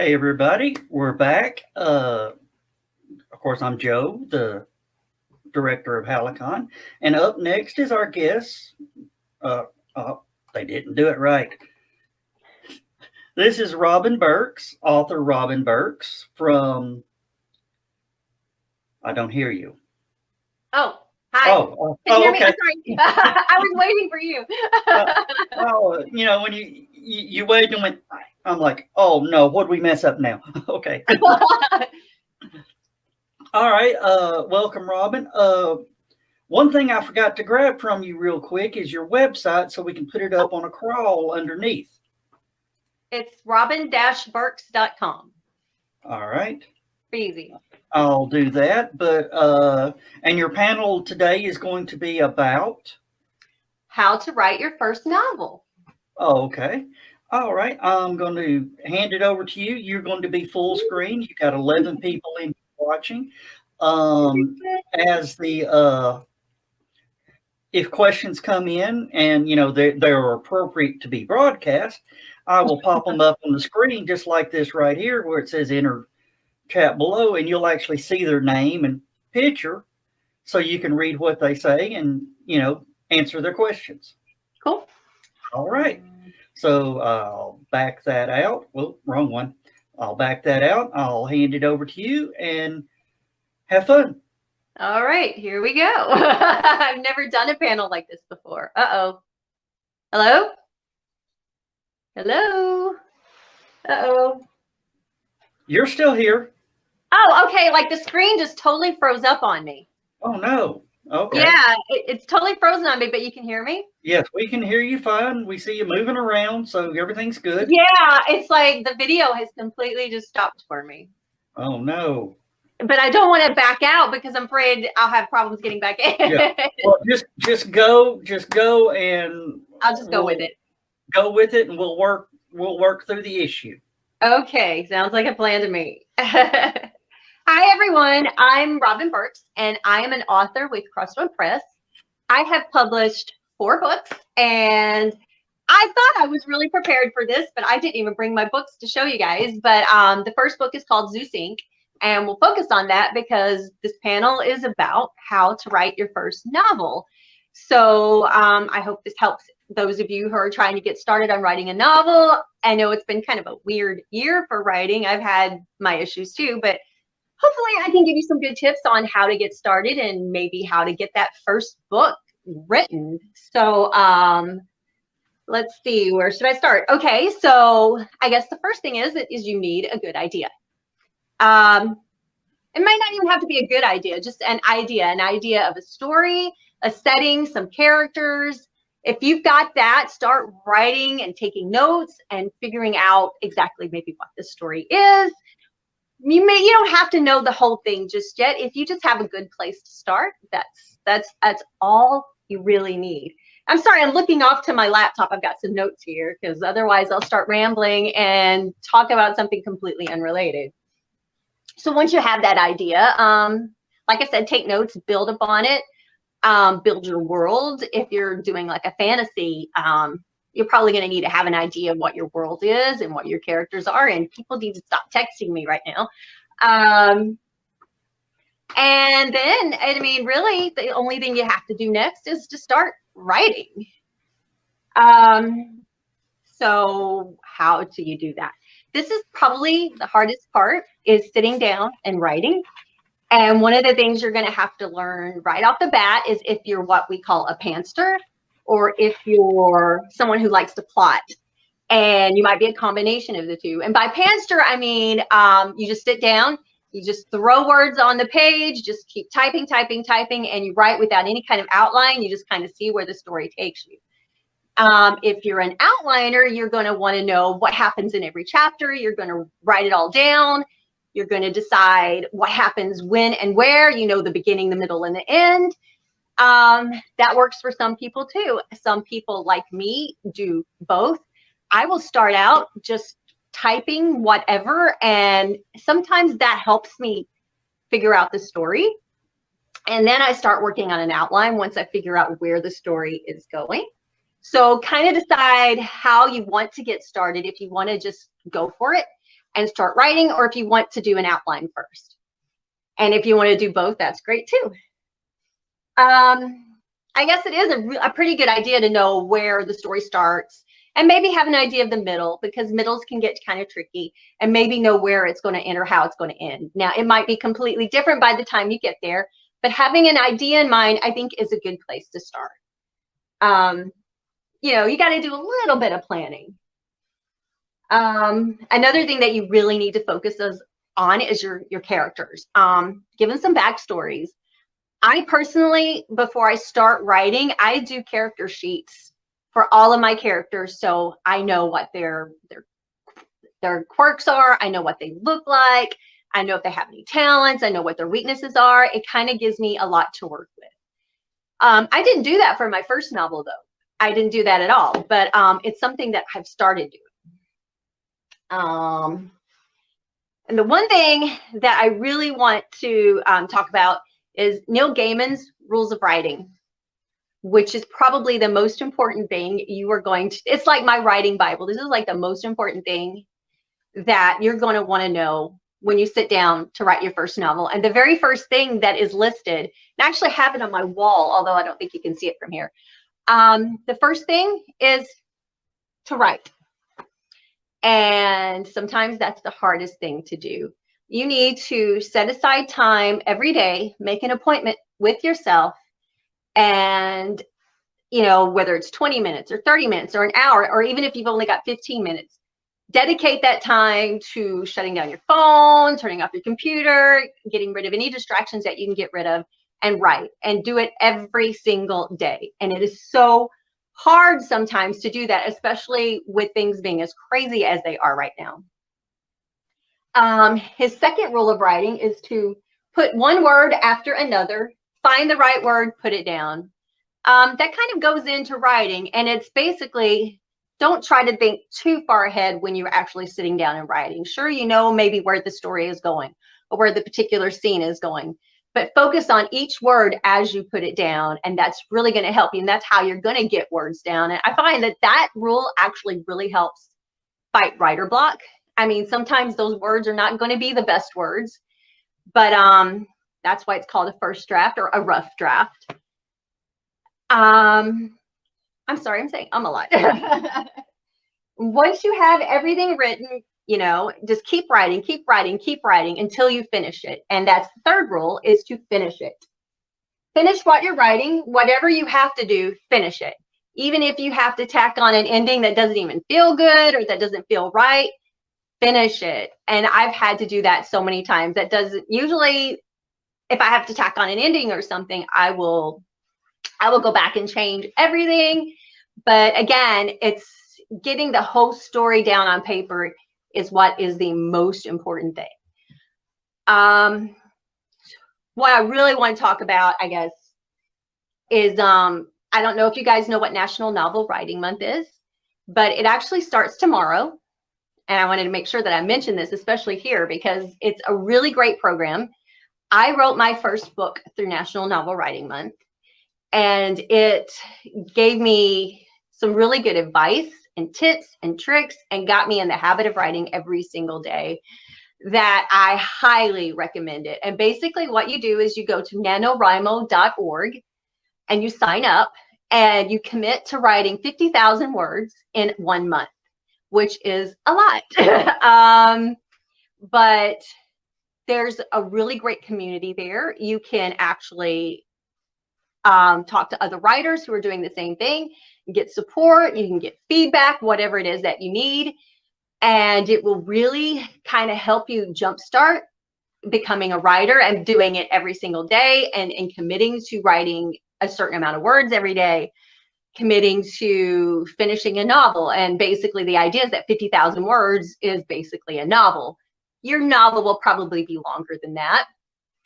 Hey everybody, we're back. Of course, I'm Joe, the director of HallowCon, and up next is our guest. Oh, they didn't do it right. This is Robin Burks, author Robin Burks from. I don't hear you. Oh, hi. Can you hear okay. me? I'm sorry. I was waiting for you. When you waited and went, I'm like, oh no, what did we mess up now? Okay. All right. Welcome, Robin. One thing I forgot to grab from you real quick is your website so we can put it up on a crawl underneath. It's robin-burks.com. All right. Easy. I'll do that. But and your panel today is going to be about how to write your first novel. Oh, okay. All right. I'm going to hand it over to you. You're going to be full screen. You've got 11 people in watching. As the if questions come in and they're appropriate to be broadcast, I will pop them up on the screen just like this right here where it says enter chat below, and you'll actually see their name and picture so you can read what they say and answer their questions. Cool. All right. So I'll back that out. Well, wrong one. I'll back that out. I'll hand it over to you and have fun. All right, here we go. I've never done a panel like this before. Uh-oh. Hello? Hello? Uh-oh. You're still here. Oh, okay. Like the screen just totally froze up on me. Oh, no. Okay. Yeah, it's totally frozen on me, but you can hear me? Yes, we can hear you fine. We see you moving around, so everything's good. Yeah, it's like the video has completely just stopped for me. Oh, no. But I don't want to back out because I'm afraid I'll have problems getting back in. Yeah. Well, just go and I'll just go with it. Go with it and we'll work through the issue. Okay, sounds like a plan to me. Hi everyone, I'm Robin Burks and I am an author with Crossroad Press. I have published 4 books and I thought I was really prepared for this, but I didn't even bring my books to show you guys. But the first book is called Zeus Inc. And we'll focus on that because this panel is about how to write your first novel. So I hope this helps those of you who are trying to get started on writing a novel. I know it's been kind of a weird year for writing. I've had my issues too, but hopefully I can give you some good tips on how to get started and maybe how to get that first book written. So let's see, where should I start? Okay, so I guess the first thing is you need a good idea. It might not even have to be a good idea, just an idea of a story, a setting, some characters. If you've got that, start writing and taking notes and figuring out exactly maybe what the story is. You don't have to know the whole thing just yet. If you just have a good place to start, that's all you really need. I'm sorry, I'm looking off to my laptop. I've got some notes here because otherwise I'll start rambling and talk about something completely unrelated. So once you have that idea, like I said, take notes, build upon it, build your world. If you're doing like a fantasy, you're probably going to need to have an idea of what your world is and what your characters are. And people need to stop texting me right now. And then, I mean, really, the only thing you have to do next is to start writing. So how do you do that? This is probably the hardest part, is sitting down and writing. And one of the things you're going to have to learn right off the bat is if you're what we call a pantser, or if you're someone who likes to plot. And you might be a combination of the two. And by pantser, I mean, you just sit down, you just throw words on the page, just keep typing, and you write without any kind of outline. You just kind of see where the story takes you. If you're an outliner, you're going to want to know what happens in every chapter. You're going to write it all down. You're going to decide what happens when and where, the beginning, the middle, and the end. That works for some people too. Some people like me do both. I will start out just typing whatever, and sometimes that helps me figure out the story. And then I start working on an outline once I figure out where the story is going. So kind of decide how you want to get started. If you want to just go for it, and start writing, or if you want to do an outline first. And if you want to do both, that's great too. I guess it is a pretty good idea to know where the story starts and maybe have an idea of the middle, because middles can get kind of tricky, and maybe know where it's going to end or how it's going to end. Now, it might be completely different by the time you get there, but having an idea in mind, I think, is a good place to start. You know, you got to do a little bit of planning. Another thing that you really need to focus on is your characters. Give them some backstories. I personally, before I start writing, I do character sheets for all of my characters, so I know what their quirks are. I know what they look like. I know if they have any talents. I know what their weaknesses are. It kind of gives me a lot to work with. I didn't do that for my first novel, though. I didn't do that at all, but it's something that I've started doing. And the one thing that I really want to talk about is Neil Gaiman's Rules of Writing, which is probably the most important thing you are going to, it's like my writing Bible. This is like the most important thing that you're going to want to know when you sit down to write your first novel. And the very first thing that is listed, and I actually have it on my wall, although I don't think you can see it from here. The first thing is to write. And sometimes that's the hardest thing to do. You need to set aside time every day, make an appointment with yourself, and, you know, whether it's 20 minutes or 30 minutes or an hour, or even if you've only got 15 minutes, dedicate that time to shutting down your phone, turning off your computer, getting rid of any distractions that you can get rid of, and write, and do it every single day. And it is so hard sometimes to do that, especially with things being as crazy as they are right now. His second rule of writing is to put one word after another, find the right word, put it down. That kind of goes into writing, and it's basically, don't try to think too far ahead when you're actually sitting down and writing. Sure, you know maybe where the story is going or where the particular scene is going, but focus on each word as you put it down, and that's really going to help you, and that's how you're going to get words down. And I find that that rule actually really helps fight writer block. I mean, sometimes those words are not going to be the best words, but that's why it's called a first draft or a rough draft. I'm sorry, I'm saying a lot. Once you have everything written, you know, just keep writing, keep writing, keep writing until you finish it. And that's the third rule, is to finish it. Finish what you're writing. Whatever you have to do, finish it. Even if you have to tack on an ending that doesn't even feel good or that doesn't feel right, finish it. And I've had to do that so many times. That doesn't usually, if I have to tack on an ending or something, I will go back and change everything. But again, it's getting the whole story down on paper is what is the most important thing. What I really want to talk about, I guess, is I don't know if you guys know what National Novel Writing Month is, but it actually starts tomorrow. And I wanted to make sure that I mention this, especially here, because it's a really great program. I wrote my first book through National Novel Writing Month, and it gave me some really good advice and tips and tricks and got me in the habit of writing every single day, that I highly recommend it. And basically what you do is you go to nanowrimo.org and you sign up and you commit to writing 50,000 words in 1 month, which is a lot. But there's a really great community there. You can actually talk to other writers who are doing the same thing, get support, you can get feedback, whatever it is that you need. And it will really kind of help you jumpstart becoming a writer and doing it every single day, and committing to writing a certain amount of words every day, committing to finishing a novel. And basically the idea is that 50,000 words is basically a novel. Your novel will probably be longer than that,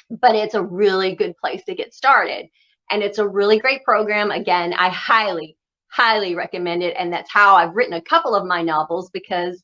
but it's a really good place to get started. And it's a really great program. Again, I highly, highly recommend it. And that's how I've written a couple of my novels, because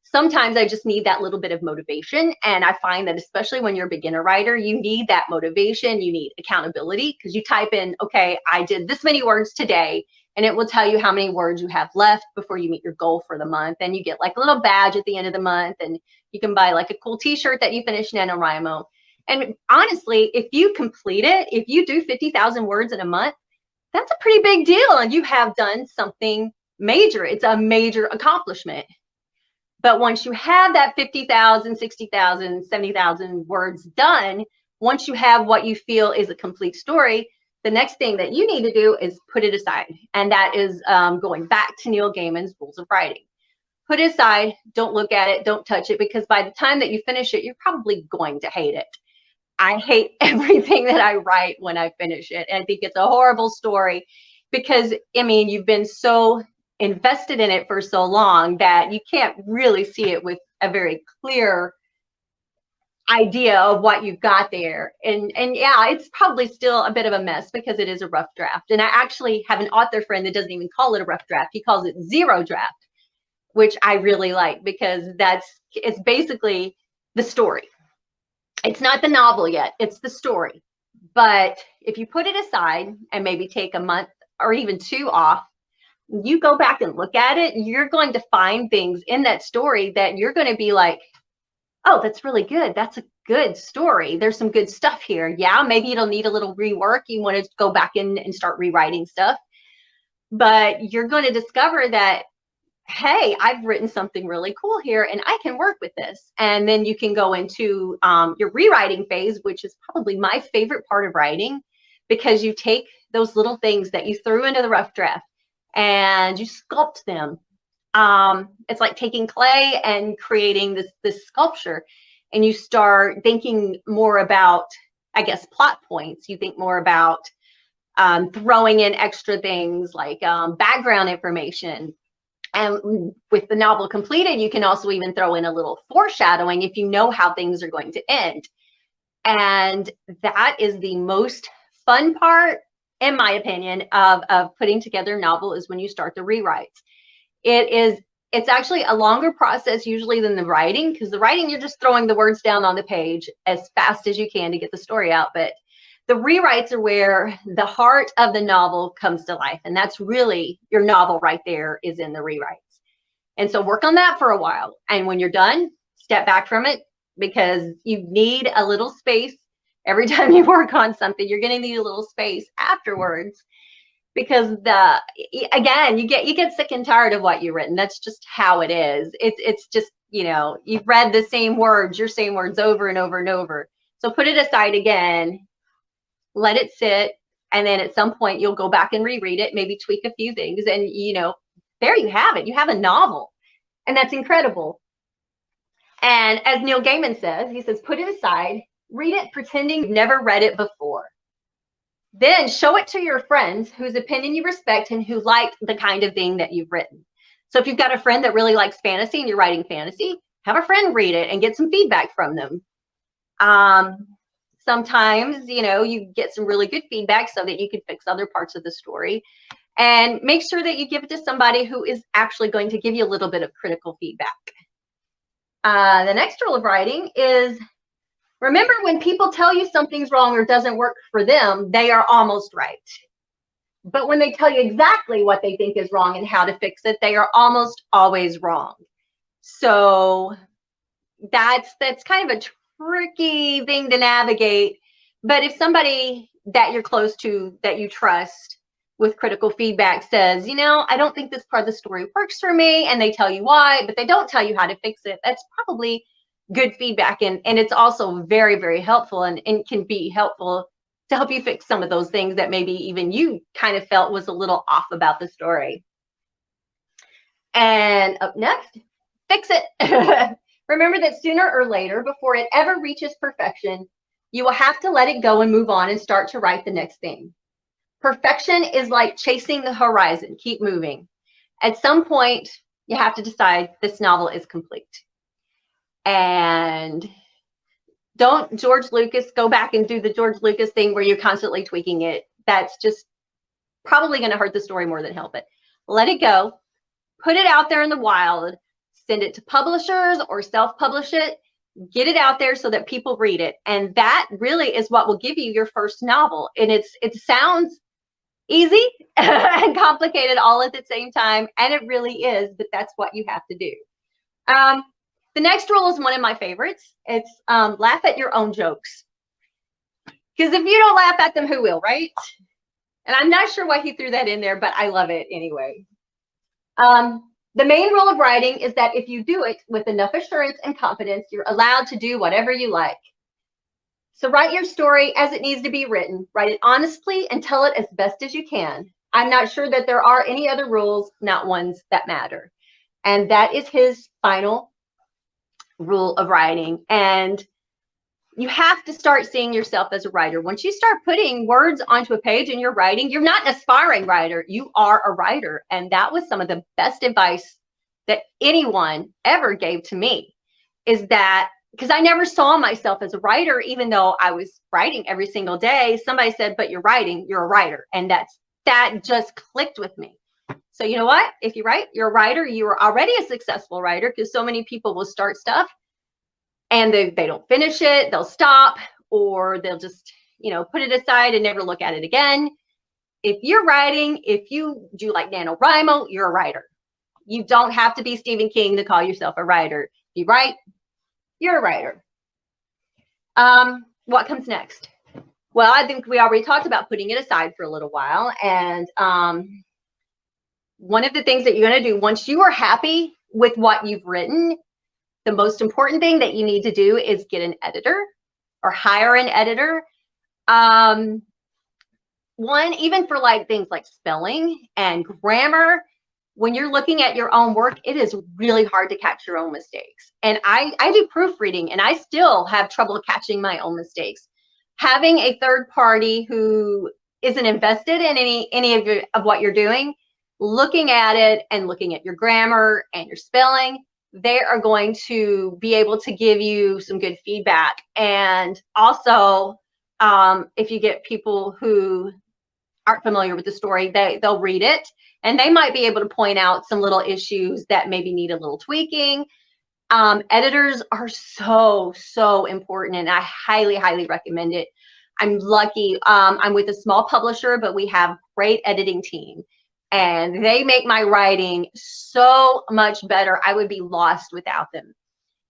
sometimes I just need that little bit of motivation. And I find that especially when you're a beginner writer, you need that motivation, you need accountability, because you type in, okay, I did this many words today, and it will tell you how many words you have left before you meet your goal for the month. And you get like a little badge at the end of the month, and you can buy like a cool t-shirt that you finished NaNoWriMo. And honestly, if you complete it, if you do 50,000 words in a month, that's a pretty big deal, and you have done something major. It's a major accomplishment. But once you have that 50,000, 60,000, 70,000 words done, once you have what you feel is a complete story, the next thing that you need to do is put it aside. And that is going back to Neil Gaiman's rules of writing. Put it aside, don't look at it, don't touch it, because by the time that you finish it, you're probably going to hate it. I hate everything that I write when I finish it. And I think it's a horrible story because, I mean, you've been so invested in it for so long that you can't really see it with a very clear idea of what you've got there. And yeah, it's probably still a bit of a mess because it is a rough draft. And I actually have an author friend that doesn't even call it a rough draft. He calls it zero draft, which I really like because it's basically the story. It's not the novel yet, it's the story. But if you put it aside and maybe take a month or even 2 off, you go back and look at it, you're going to find things in that story that you're going to be like, oh, that's really good. That's a good story. There's some good stuff here. Yeah, maybe it'll need a little rework. You want to go back in and start rewriting stuff. But you're going to discover that, hey, I've written something really cool here and I can work with this. And then you can go into your rewriting phase, which is probably my favorite part of writing, because you take those little things that you threw into the rough draft and you sculpt them. It's like taking clay and creating this sculpture, and you start thinking more about, I guess, plot points. You think more about throwing in extra things like background information. And with the novel completed, you can also even throw in a little foreshadowing if you know how things are going to end. And that is the most fun part, in my opinion, of putting together a novel, is when you start the rewrites. It's actually a longer process usually than the writing, because the writing, you're just throwing the words down on the page as fast as you can to get the story out. But the rewrites are where the heart of the novel comes to life. And that's really your novel right there, is in the rewrites. And so work on that for a while. And when you're done, step back from it, because you need a little space. Every time you work on something, you're going to need a little space afterwards, because again, you get sick and tired of what you've written. That's just how it is. It's just, you know, you've read the same words, your same words over and over and over. So put it aside again, let it sit, and then at some point you'll go back and reread it, maybe tweak a few things, and you know, there you have it. You have a novel, and that's incredible. And as Neil Gaiman says, he says, put it aside, read it pretending you've never read it before. Then show it to your friends whose opinion you respect and who like the kind of thing that you've written. So if you've got a friend that really likes fantasy and you're writing fantasy, have a friend read it and get some feedback from them. Sometimes, you know, you get some really good feedback so that you can fix other parts of the story. And make sure that you give it to somebody who is actually going to give you a little bit of critical feedback. The next rule of writing is, remember, when people tell you something's wrong or doesn't work for them, they are almost right. But when they tell you exactly what they think is wrong and how to fix it, they are almost always wrong. So that's kind of a tricky thing to navigate. But if somebody that you're close to, that you trust, with critical feedback says, you know, I don't think this part of the story works for me, and they tell you why, but they don't tell you how to fix it, that's probably good feedback. And it's also very, very helpful, and can be helpful to help you fix some of those things that maybe even you kind of felt was a little off about the story. And up next, fix it. Remember that sooner or later, before it ever reaches perfection, you will have to let it go and move on and start to write the next thing. Perfection is like chasing the horizon. Keep moving. At some point, you have to decide this novel is complete. And don't George Lucas go back and do the George Lucas thing where you're constantly tweaking it. That's just probably going to hurt the story more than help it. Let it go. Put it out there in the wild. Send it to publishers or self-publish it. Get it out there so that people read it. And that really is what will give you your first novel. And it sounds easy and complicated all at the same time, and it really is, but that's what you have to do. The next rule is one of my favorites. It's laugh at your own jokes. Because if you don't laugh at them, who will, right? And I'm not sure why he threw that in there, but I love it anyway. The main rule of writing is that if you do it with enough assurance and confidence, you're allowed to do whatever you like. So write your story as it needs to be written. Write it honestly and tell it as best as you can. I'm not sure that there are any other rules, not ones that matter. And that is his final rule of writing. And you have to start seeing yourself as a writer. Once you start putting words onto a page in your writing, you're not an aspiring writer, you are a writer. And that was some of the best advice that anyone ever gave to me, is that, because I never saw myself as a writer, even though I was writing every single day. Somebody said, but you're writing, you're a writer. And that just clicked with me. So you know what? If you write, you're a writer, you are already a successful writer, because so many people will start stuff and they don't finish it, they'll stop, or they'll just, put it aside and never look at it again. If you're writing, if you do like NaNoWriMo, you're a writer. You don't have to be Stephen King to call yourself a writer. If you write, you're a writer. What comes next? Well, I think we already talked about putting it aside for a little while. And one of the things that you're going to do once you are happy with what you've written, the most important thing that you need to do is get an editor or hire an editor. One, even for like things like spelling and grammar, when you're looking at your own work, it is really hard to catch your own mistakes. And I do proofreading and I still have trouble catching my own mistakes. Having a third party who isn't invested in any of what you're doing, looking at it and looking at your grammar and your spelling, they are going to be able to give you some good feedback. And also, if you get people who aren't familiar with the story, they'll read it and they might be able to point out some little issues that maybe need a little tweaking. Editors are so important, and I highly recommend it. I'm lucky. I'm with a small publisher, but we have a great editing team. And they make my writing so much better. I would be lost without them.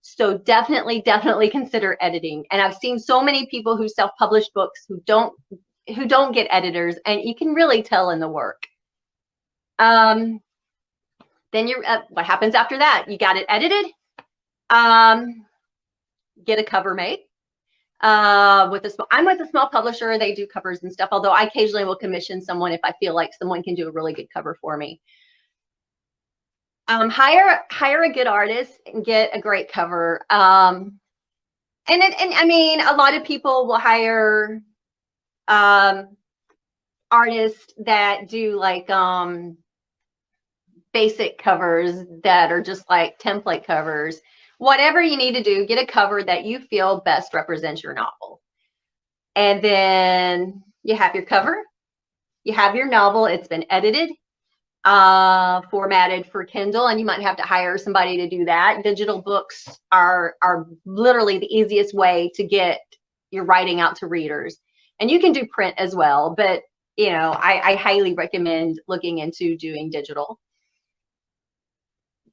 So definitely consider editing. And I've seen so many people who self-publish books who don't get editors, and you can really tell in the work. Then what happens after that? You got it edited. Get a cover made. I'm with a small publisher. They do covers and stuff, although I occasionally will commission someone if I feel like someone can do a really good cover for me. Hire a good artist and get a great cover. And I mean, a lot of people will hire artists that do like basic covers that are just like template covers. Whatever you need to do, get a cover that you feel best represents your novel. And then you have your cover, you have your novel, it's been edited, formatted for Kindle, and you might have to hire somebody to do that. Digital books are literally the easiest way to get your writing out to readers. And you can do print as well, but I highly recommend looking into doing digital.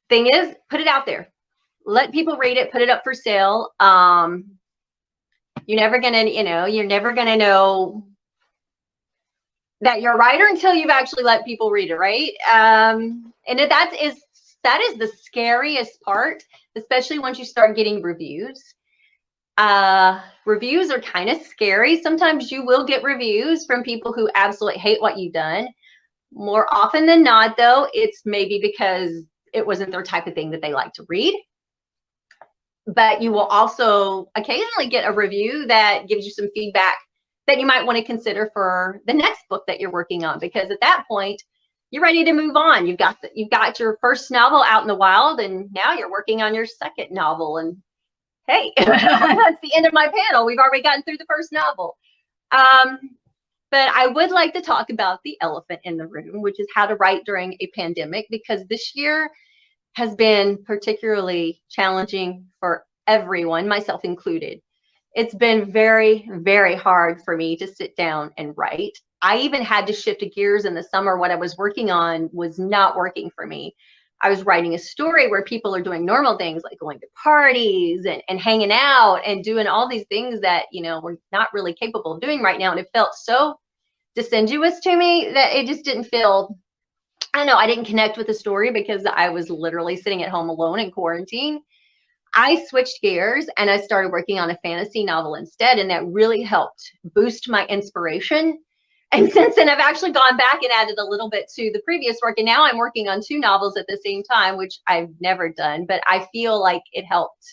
Thing is, put it out there. Let people read it, put it up for sale. You're never gonna know that you're a writer until you've actually let people read it, right? And that is the scariest part, especially once you start getting reviews. Reviews are kind of scary. Sometimes you will get reviews from people who absolutely hate what you've done. More often than not, though, it's maybe because it wasn't their type of thing that they like to read. But you will also occasionally get a review that gives you some feedback that you might want to consider for the next book that you're working on, because at that point you're ready to move on. You've got your first novel out in the wild, and now you're working on your second novel. And hey, that's the end of my panel. We've already gotten through the first novel. But I would like to talk about the elephant in the room, which is how to write during a pandemic, because this year has been particularly challenging for everyone, myself included. It's been very hard for me to sit down and write. I even had to shift gears in the summer. What I was working on was not working for me. I was writing a story where people are doing normal things like going to parties and hanging out and doing all these things that, we're not really capable of doing right now. And it felt so disingenuous to me that it just didn't feel, I don't know, I didn't connect with the story because I was literally sitting at home alone in quarantine. I switched gears and I started working on a fantasy novel instead. And that really helped boost my inspiration. And since then, I've actually gone back and added a little bit to the previous work. And now I'm working on 2 novels at the same time, which I've never done. But I feel like it helped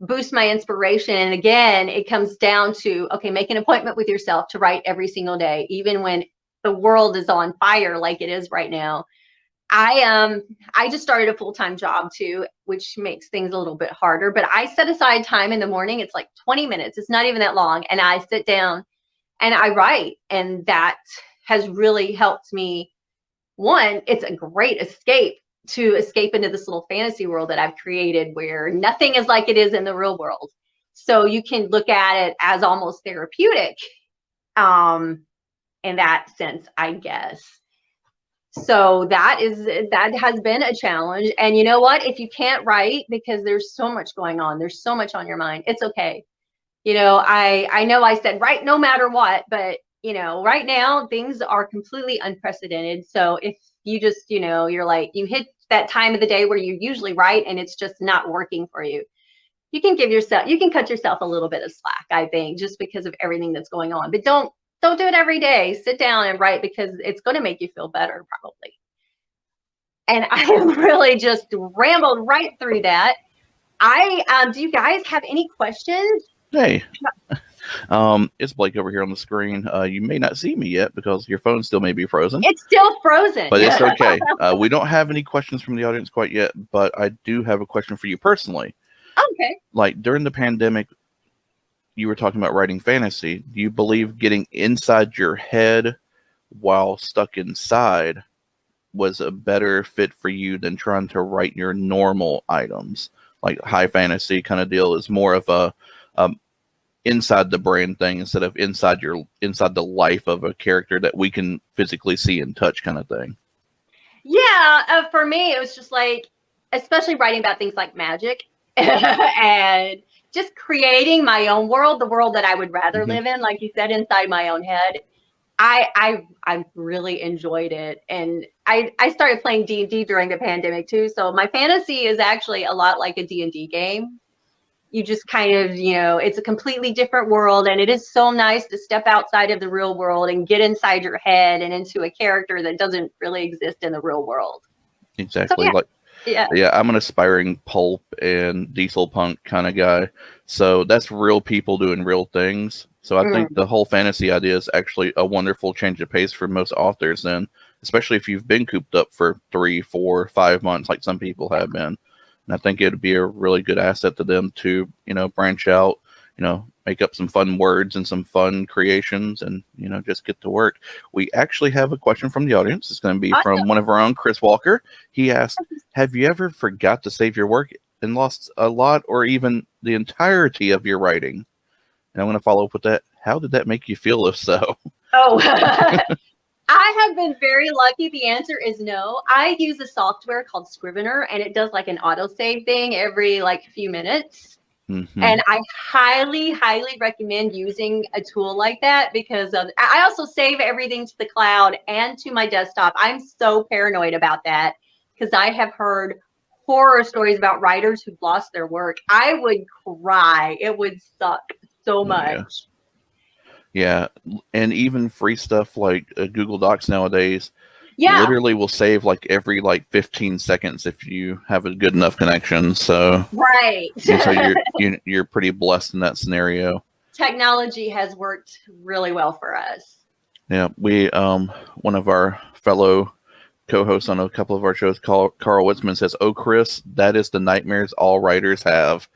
boost my inspiration. And again, it comes down to, okay, make an appointment with yourself to write every single day, even when the world is on fire like it is right now. I just started a full-time job too, which makes things a little bit harder, but I set aside time in the morning. It's like 20 minutes. It's not even that long. And I sit down and I write, and that has really helped me. One, it's a great escape into this little fantasy world that I've created where nothing is like it is in the real world. So you can look at it as almost therapeutic, in that sense, I guess. So that has been a challenge. And you know what? If you can't write because there's so much going on, there's so much on your mind, it's okay. I know I said write no matter what, but right now things are completely unprecedented. So if you just, you're like, you hit that time of the day where you usually write and it's just not working for you, you can cut yourself a little bit of slack, I think, just because of everything that's going on. But don't do it every day. Sit down and write because it's going to make you feel better, probably. And I have really just rambled right through that. Do you guys have any questions? Hey, it's Blake over here on the screen. You may not see me yet because your phone still may be frozen. It's still frozen. But it's okay. We don't have any questions from the audience quite yet, but I do have a question for you personally. Okay. Like during the pandemic, you were talking about writing fantasy. Do you believe getting inside your head while stuck inside was a better fit for you than trying to write your normal items? Like high fantasy kind of deal is more of a inside the brain thing instead of inside the life of a character that we can physically see and touch kind of thing. Yeah, for me, it was just like, especially writing about things like magic and just creating my own world, the world that I would rather live in, like you said, inside my own head. I really enjoyed it. And I started playing D&D during the pandemic too. So my fantasy is actually a lot like a D&D game. You just kind of, it's a completely different world. And it is so nice to step outside of the real world and get inside your head and into a character that doesn't really exist in the real world. Exactly. So, yeah, I'm an aspiring pulp and diesel punk kind of guy. So that's real people doing real things. So I think the whole fantasy idea is actually a wonderful change of pace for most authors, and especially if you've been cooped up for 3, 4, 5 months, like some people have been. And I think it'd be a really good asset to them to, branch out, make up some fun words and some fun creations and, just get to work. We actually have a question from the audience. It's going to be from one of our own, Chris Walker. He asked, have you ever forgot to save your work and lost a lot or even the entirety of your writing? And I'm going to follow up with that. How did that make you feel, if so? Oh, I have been very lucky. The answer is no. I use a software called Scrivener, and it does like an autosave thing every few minutes. And I highly, highly recommend using a tool like that because I also save everything to the cloud and to my desktop. I'm so paranoid about that because I have heard horror stories about writers who've lost their work. I would cry. It would suck so much. Yeah. And even free stuff like Google Docs nowadays literally will save every 15 seconds if you have a good enough connection. So so you're pretty blessed in that scenario. Technology has worked really well for us. Yeah, we one of our fellow co-hosts on a couple of our shows, Carl Witzman, says, "Oh, Chris, that is the nightmares all writers have."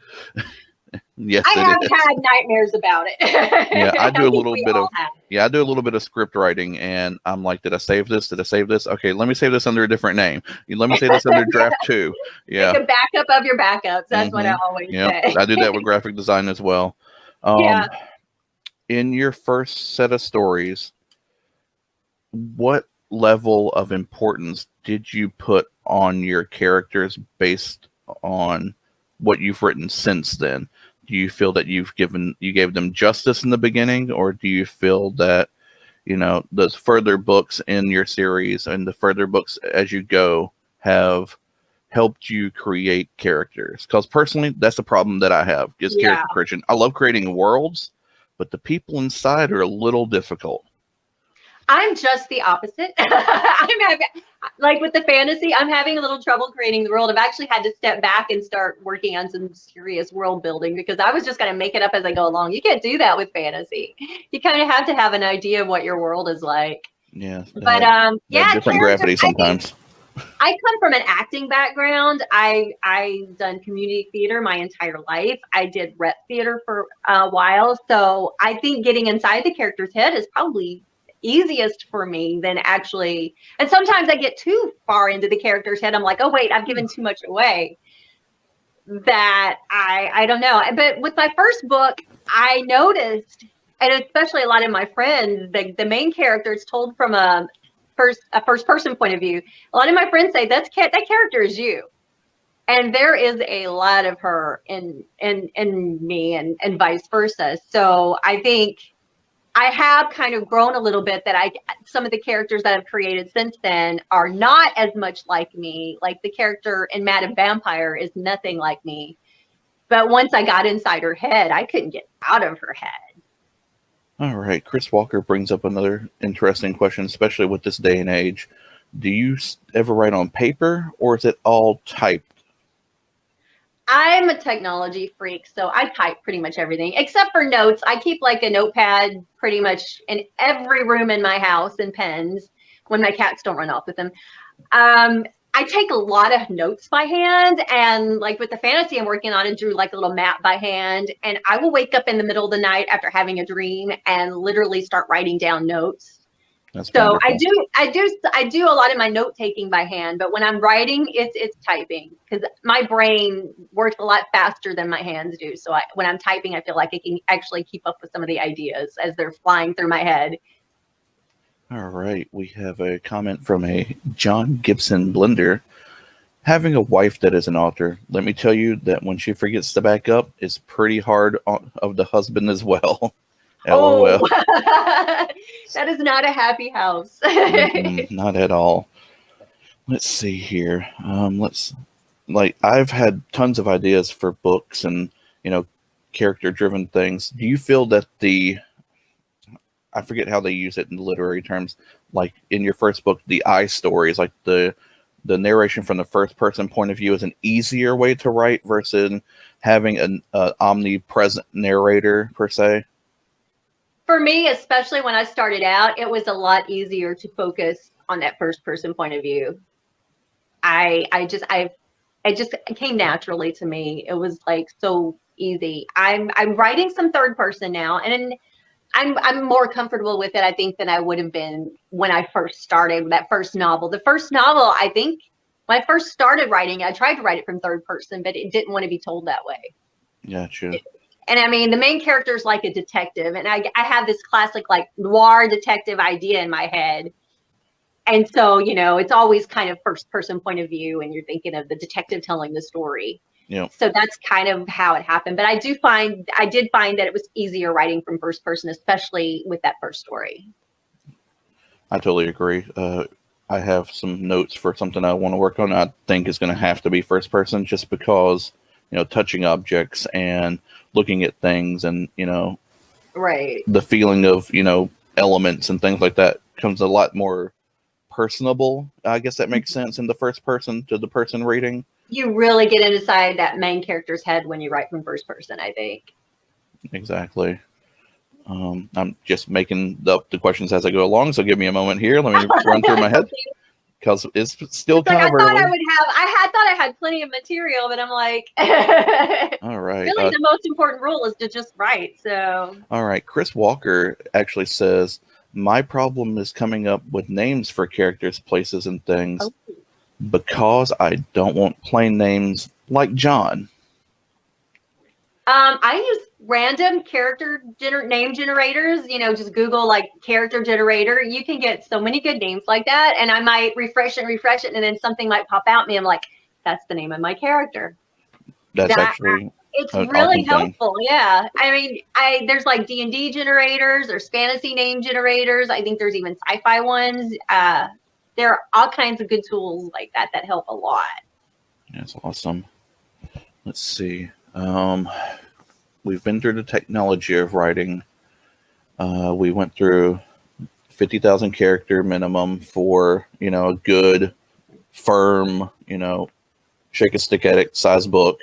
Yes, I have had nightmares about it. Yeah, I do a little bit of script writing, and I'm like, did I save this? Did I save this? Okay, let me save this under a different name. Let me save this under draft 2. Yeah, the backup of your backups. That's what I always say. I do that with graphic design as well. In your first set of stories, what level of importance did you put on your characters based on what you've written since then? Do you feel that you gave them justice in the beginning, or do you feel that, you know, the further books in your series and the further books as you go have helped you create characters? Because personally, that's the problem that I have, is character creation. I love creating worlds, but the people inside are a little difficult. I'm just the opposite. Like with the fantasy, I'm having a little trouble creating the world. I've actually had to step back and start working on some serious world building, because I was just going to make it up as I go along. You can't do that with fantasy. You kind of have to have an idea of what your world is like. Yeah. But yeah, different gravity sometimes. I come from an acting background. I've done community theater my entire life. I did rep theater for a while. So I think getting inside the character's head is probably easiest for me than actually, and sometimes I get too far into the character's head. I'm like, oh wait, I've given too much away, that I don't know. But with my first book, I noticed, and especially a lot of my friends, the main character is told from a first person point of view. A lot of my friends say that character is you, and there is a lot of her in me, and vice versa. So I think I have kind of grown a little bit, that some of the characters that I've created since then are not as much like me. Like the character in Madam Vampire is nothing like me. But once I got inside her head, I couldn't get out of her head. All right. Chris Walker brings up another interesting question, especially with this day and age. Do you ever write on paper, or is it all typed? I'm a technology freak, so I type pretty much everything except for notes. I keep like a notepad pretty much in every room in my house, and pens when my cats don't run off with them. I take a lot of notes by hand, and like with the fantasy I'm working on, I drew like a little map by hand, and I will wake up in the middle of the night after having a dream and literally start writing down notes. That's so wonderful. I do a lot of my note taking by hand, but when I'm writing, it's typing, because my brain works a lot faster than my hands do. So when I'm typing, I feel like I can actually keep up with some of the ideas as they're flying through my head. All right. We have a comment from a John Gibson Blender. Having a wife that is an author, let me tell you that when she forgets to back up, it's pretty hard of the husband as well. LOL. Oh, that is not a happy house. Not at all. Let's see here. I've had tons of ideas for books and, you know, character-driven things. Do you feel that I forget how they use it in literary terms, like in your first book, the I stories, like the narration from the first person point of view is an easier way to write versus having an omnipresent narrator per se? For me, especially when I started out, it was a lot easier to focus on that first person point of view. It just came naturally to me. It was like so easy. I'm writing some third person now, and I'm more comfortable with it, I think, than I would have been when I first started that first novel. The first novel, I think, when I first started writing, I tried to write it from third person, but it didn't want to be told that way. Gotcha. And I mean, the main character is like a detective, and I have this classic like noir detective idea in my head. And so, you know, it's always kind of first person point of view, and you're thinking of the detective telling the story. Yeah. So that's kind of how it happened. But I did find that it was easier writing from first person, especially with that first story. I totally agree. I have some notes for something I want to work on. I think is going to have to be first person, just because, you know, touching objects and looking at things, and, you know, right, the feeling of, you know, elements and things like that comes a lot more personable. I guess that makes sense in the first person to the person reading. You really get inside that main character's head when you write from first person, I think. Exactly. I'm just making up the questions as I go along, so give me a moment here. Let me run through my head, because it's still kind of early. I thought I had plenty of material, but I'm like, all right. Really, the most important rule is to just write. So. All right. Chris Walker actually says, my problem is coming up with names for characters, places, and things because I don't want plain names like John. I use random character name generators, just Google like character generator. You can get so many good names like that. And I might refresh it, and then something might pop out at me. I'm like, that's the name of my character. That's actually it's an really awesome thing. helpful. Yeah. I mean, there's like D&D generators, there's fantasy name generators. I think there's even sci-fi ones. There are all kinds of good tools like that help a lot. That's awesome. Let's see. We've been through the technology of writing. We went through 50,000 character minimum for, a good, firm, shake a stick at it size book.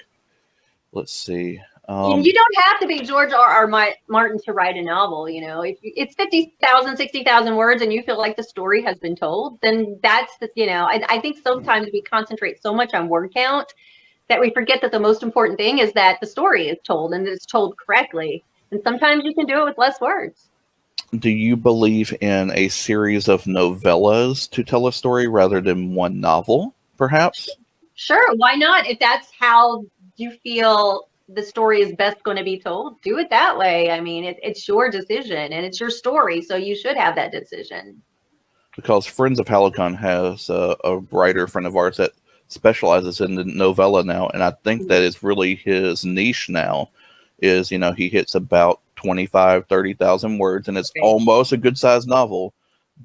Let's see. You don't have to be George R.R. Martin to write a novel. If it's 50,000, 60,000 words and you feel like the story has been told, then that's I think sometimes we concentrate so much on word count that we forget that the most important thing is that the story is told and that it's told correctly. And sometimes you can do it with less words. Do you believe in a series of novellas to tell a story rather than one novel, perhaps? Sure. Why not? If that's how you feel the story is best going to be told, do it that way. I mean, it's your decision and it's your story. So you should have that decision. Because Friends of HallowCon has a writer friend of ours that specializes in the novella now, and I think that is really his niche now. Is he hits about 25,000-30,000 words, and it's almost a good sized novel,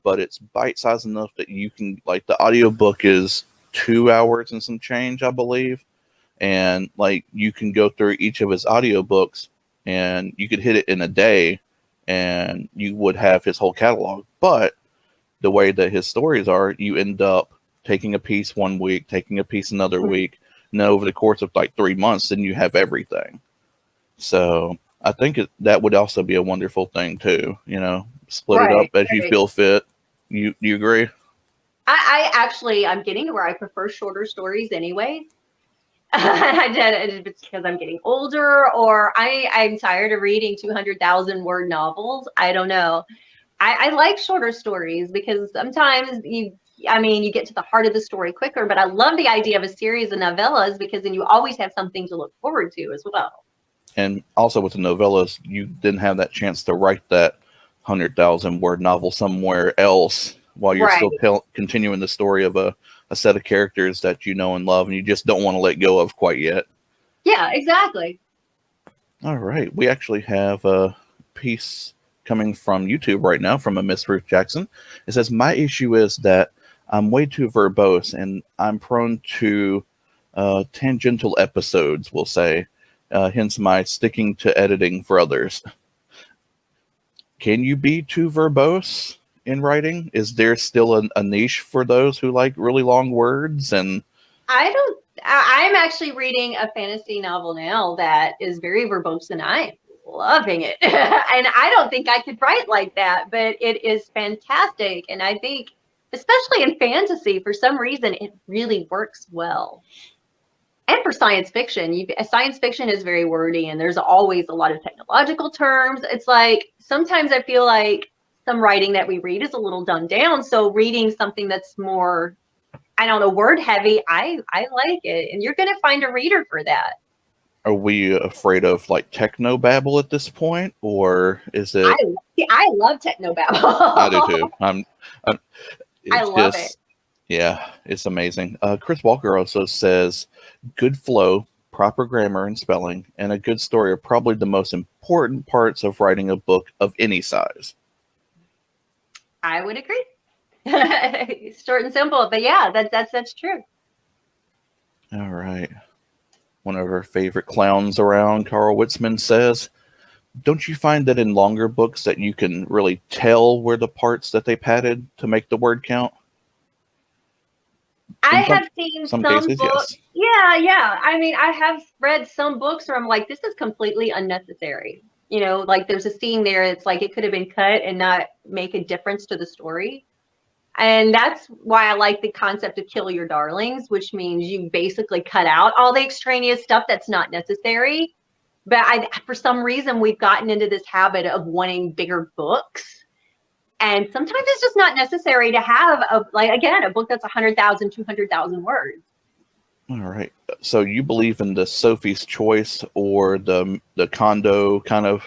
but it's bite sized enough that you can, like, the audiobook is 2 hours and some change, I believe, and like you can go through each of his audiobooks and you could hit it in a day and you would have his whole catalog. But the way that his stories are, you end up taking a piece one week, taking a piece another week, and then over the course of like 3 months, then you have everything. So I think that would also be a wonderful thing too. Split it up as you feel fit. You agree? I'm getting to where I prefer shorter stories anyway. It's because I'm getting older, or I'm tired of reading 200,000 word novels. I don't know. I like shorter stories because sometimes you get to the heart of the story quicker, but I love the idea of a series of novellas because then you always have something to look forward to as well. And also with the novellas, you didn't have that chance to write that 100,000 word novel somewhere else while you're still continuing the story of a set of characters that you know and love and you just don't want to let go of quite yet. Yeah, exactly. All right. We actually have a piece coming from YouTube right now from a Miss Ruth Jackson. It says, my issue is that I'm way too verbose and I'm prone to tangential episodes, we'll say. Hence my sticking to editing for others. Can you be too verbose in writing? Is there still a niche for those who like really long words? And I'm actually reading a fantasy novel now that is very verbose and I'm loving it. And I don't think I could write like that, but it is fantastic. And I think, especially in fantasy, for some reason, it really works well. And for science fiction, science fiction is very wordy and there's always a lot of technological terms. It's like, sometimes I feel like some writing that we read is a little dumbed down. So reading something that's more, word heavy, I like it. And you're going to find a reader for that. Are we afraid of like techno babble at this point, or is it? I love techno babble. I do too. I love it. Yeah, it's amazing. Chris Walker also says, good flow, proper grammar and spelling, and a good story are probably the most important parts of writing a book of any size. I would agree. It's short and simple, but yeah, that's true. All right. One of our favorite clowns around, Carl Witzman, says, don't you find that in longer books that you can really tell where the parts that they padded to make the word count? I have seen some cases, books. Yes. Yeah. I mean, I have read some books where I'm like, this is completely unnecessary. Like there's a scene there. It's like it could have been cut and not make a difference to the story. And that's why I like the concept of kill your darlings, which means you basically cut out all the extraneous stuff that's not necessary. But for some reason, we've gotten into this habit of wanting bigger books. And sometimes it's just not necessary to have a book that's 100,000, 200,000 words. All right. So you believe in the Sophie's Choice or the condo kind of,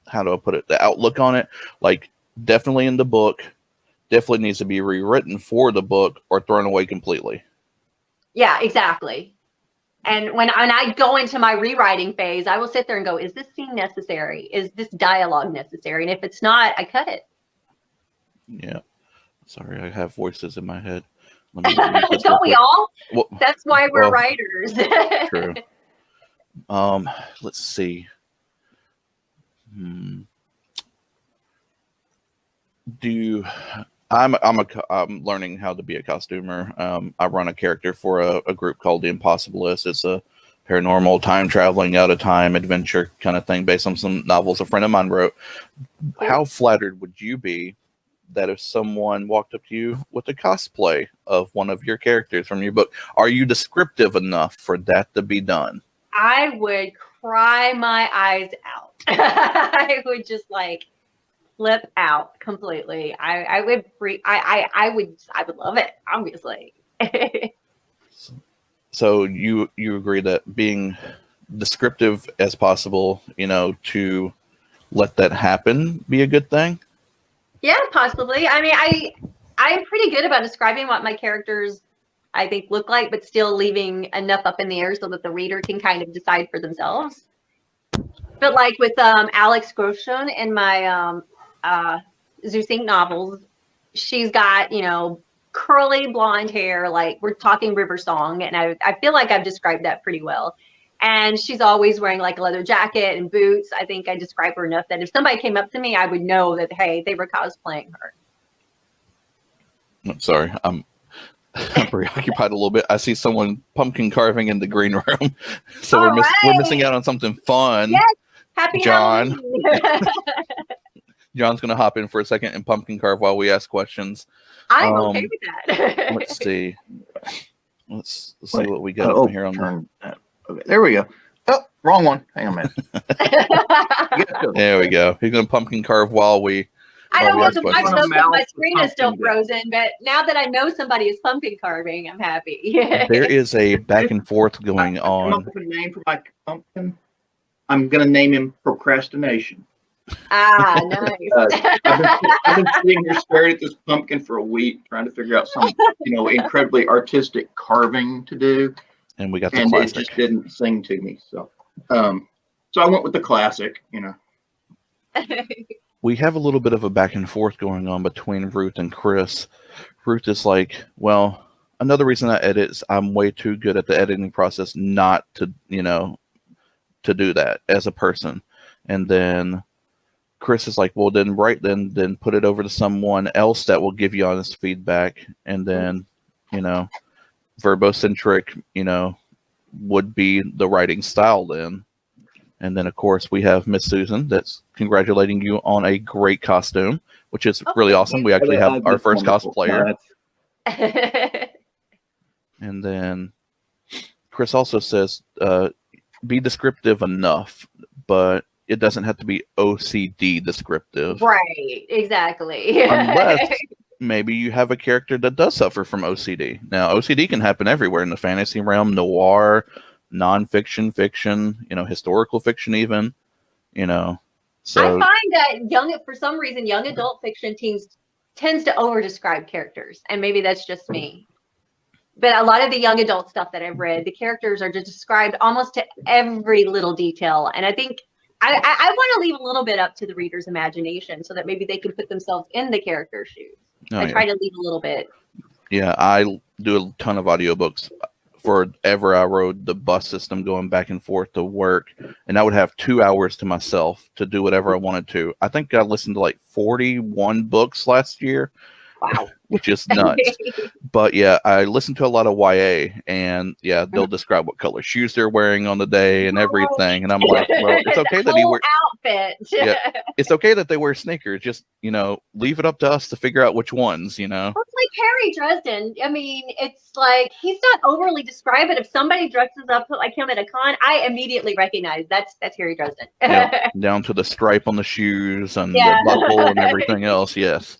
how do I put it? The outlook on it, like definitely in the book, definitely needs to be rewritten for the book or thrown away completely. Yeah, exactly. And when I go into my rewriting phase, I will sit there and go, is this scene necessary? Is this dialogue necessary? And if it's not, I cut it. Yeah. Sorry, I have voices in my head. Let me mute this real Don't we quick. all? Well, That's why we're writers. True. Let's see. I'm learning how to be a costumer. I run a character for a group called the Impossibilists. It's a paranormal, time traveling, out of time adventure kind of thing based on some novels a friend of mine wrote. How flattered would you be that if someone walked up to you with a cosplay of one of your characters from your book? Are you descriptive enough for that to be done? I would cry my eyes out. I would just like flip out completely. I would love it, obviously. So you agree that being descriptive as possible, to let that happen be a good thing? Yeah, possibly. I mean, I'm pretty good about describing what my characters, I think, look like, but still leaving enough up in the air so that the reader can kind of decide for themselves. But like with Alex Groshon in my Zeus Inc. novels, she's got, curly blonde hair, like we're talking River Song, and I feel like I've described that pretty well. And she's always wearing like a leather jacket and boots. I think I describe her enough that if somebody came up to me, I would know that, hey, they were cosplaying her. I'm sorry, I'm preoccupied a little bit. I see someone pumpkin carving in the green room, so we're missing out on something fun. Yes, happy John. Halloween. John's gonna hop in for a second and pumpkin carve while we ask questions. I'm okay with that. Let's see. Let's see what we got up here on the. Okay, there we go. Oh, wrong one. Hang on a minute. There we go. He's gonna pumpkin carve while we. I don't while know we the ask much questions. so my screen is still frozen, but now that I know somebody is pumpkin carving, I'm happy. There is a back and forth going I come up on. with a name for my pumpkin. I'm gonna name him Procrastination. Ah, nice. I've been sitting here staring at this pumpkin for a week, trying to figure out some, incredibly artistic carving to do, And we got the and it classic. just didn't sing to me. So I went with the classic. We have a little bit of a back and forth going on between Ruth and Chris. Ruth is like, well, another reason I edit is I'm way too good at the editing process not to, to do that as a person. And then Chris is like, well, then put it over to someone else that will give you honest feedback. And then, verbocentric, would be the writing style then. And then, of course, we have Miss Susan that's congratulating you on a great costume, which is really awesome. We actually have our first cosplayer. And then Chris also says, be descriptive enough, but it doesn't have to be OCD descriptive. Right, exactly. Unless maybe you have a character that does suffer from OCD. Now, OCD can happen everywhere in the fantasy realm, noir, nonfiction, fiction, historical fiction even, So I find that for some reason, young adult fiction tends to over-describe characters, and maybe that's just me. But a lot of the young adult stuff that I've read, the characters are just described almost to every little detail, and I think I want to leave a little bit up to the reader's imagination so that maybe they can put themselves in the character's shoes. I try to leave a little bit. Yeah, I do a ton of audiobooks. Forever I rode the bus system going back and forth to work, and I would have 2 hours to myself to do whatever I wanted to. I think I listened to like 41 books last year. Wow. Which is nuts. But yeah, I listen to a lot of YA, and yeah, they'll describe what color shoes they're wearing on the day and everything. And I'm like, well, it's okay that he wears outfit. Yeah, it's okay that they wear sneakers. Just leave it up to us to figure out which ones. Well, it's like Harry Dresden. I mean, it's like he's not overly described, but if somebody dresses up like him at a con, I immediately recognize that's Harry Dresden. Down to the stripe on the shoes and the buckle and everything else. Yes.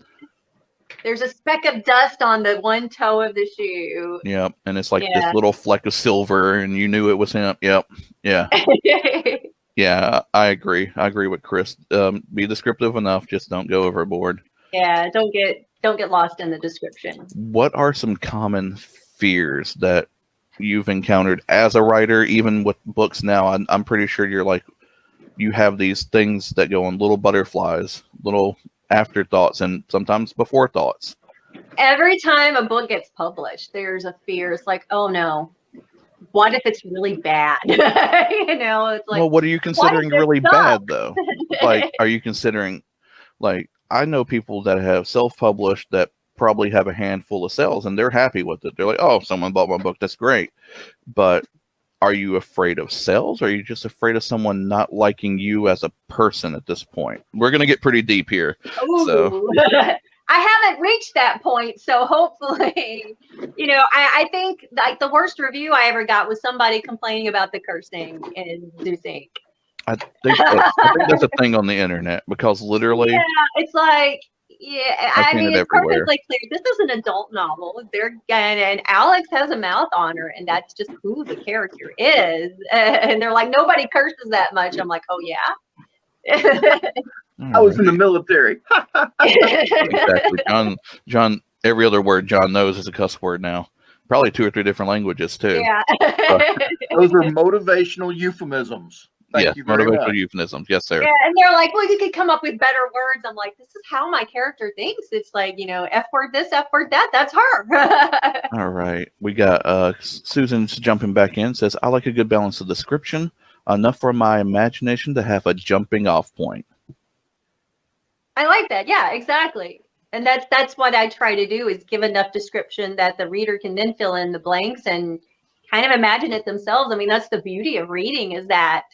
there's a speck of dust on the one toe of the shoe. Yep. And it's like Yeah. this little fleck of silver, and you knew it was him. Yep. Yeah. Yeah, I agree. I agree with Chris. Be descriptive enough, just don't go overboard. Yeah, don't get lost in the description. What are some common fears that you've encountered as a writer, even with books now? I'm pretty sure you have these things that go on, little butterflies, little afterthoughts, and sometimes before thoughts. Every time a book gets published, there's a fear. It's like, oh no, what if it's really bad? It's like, Well, what are you considering really bad, though? Like, are you considering, like, I know people that have self-published that probably have a handful of sales and they're happy with it. They're like, oh, someone bought my book. That's great. But are you afraid of sales? Or are you just afraid of someone not liking you as a person at this point? We're going to get pretty deep here. Ooh. So. I haven't reached that point. So hopefully, I think like the worst review I ever got was somebody complaining about the cursing in Zeus Inc. I think that's a thing on the internet, because literally, yeah, it's like, yeah, I mean, it's everywhere. perfectly clear. This is an adult novel. And Alex has a mouth on her, and that's just who the character is. And they're like, nobody curses that much. I'm like, oh yeah. I was in the military. Exactly. John, every other word John knows is a cuss word now. Probably 2 or 3 different languages too. Yeah. Those are motivational euphemisms. Thank you very motivational much. euphemisms. Yes, sir. Yeah, and they're like, well, you could come up with better words. I'm like, this is how my character thinks. It's like, F word this, F word that. That's her. All right. We got Susan's jumping back in. Says, I like a good balance of description, enough for my imagination to have a jumping off point. I like that. Yeah, exactly. And that's what I try to do, is give enough description that the reader can then fill in the blanks and kind of imagine it themselves. I mean, that's the beauty of reading, is that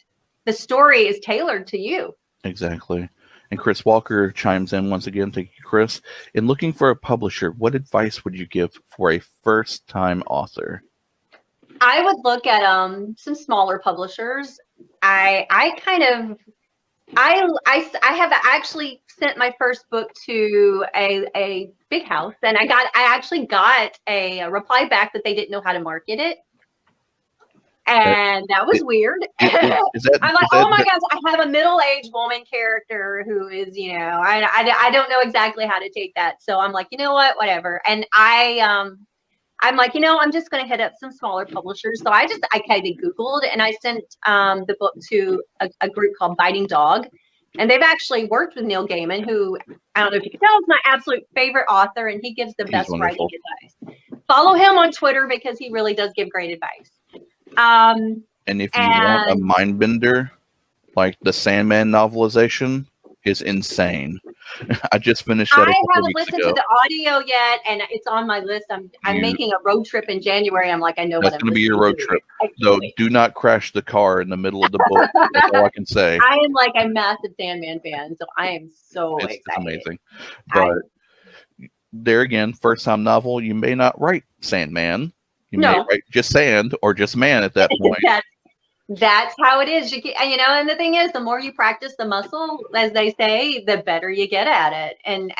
the story is tailored to you. Exactly. And Chris Walker chimes in once again. Thank you, Chris. In looking for a publisher, what advice would you give for a first-time author? I would look at some smaller publishers. I have actually sent my first book to a big house, and I actually got a reply back that they didn't know how to market it. And that was weird. I'm like, oh my gosh, I have a middle-aged woman character who is, I don't know exactly how to take that. So I'm like, you know what, whatever. And I'm like, I'm just going to hit up some smaller publishers. So I kind of Googled, and I sent the book to a group called Biting Dog. And they've actually worked with Neil Gaiman, who, I don't know if you can tell, is my absolute favorite author, and he gives the best writing advice. Follow him on Twitter, because he really does give great advice. And if you want a mind bender, like the Sandman novelization is insane. I just finished that. I haven't listened to the audio yet, and it's on my list. I'm making a road trip in January. I'm like, I know that's going to be your road trip. So do not crash the car in the middle of the book. That's all I can say. I am like a massive Sandman fan, so I am so excited. It's amazing. But there again, first time novel, you may not write Sandman. You may write just Sand or just Man at that point. That's how it is. And the thing is, the more you practice the muscle, as they say, the better you get at it. And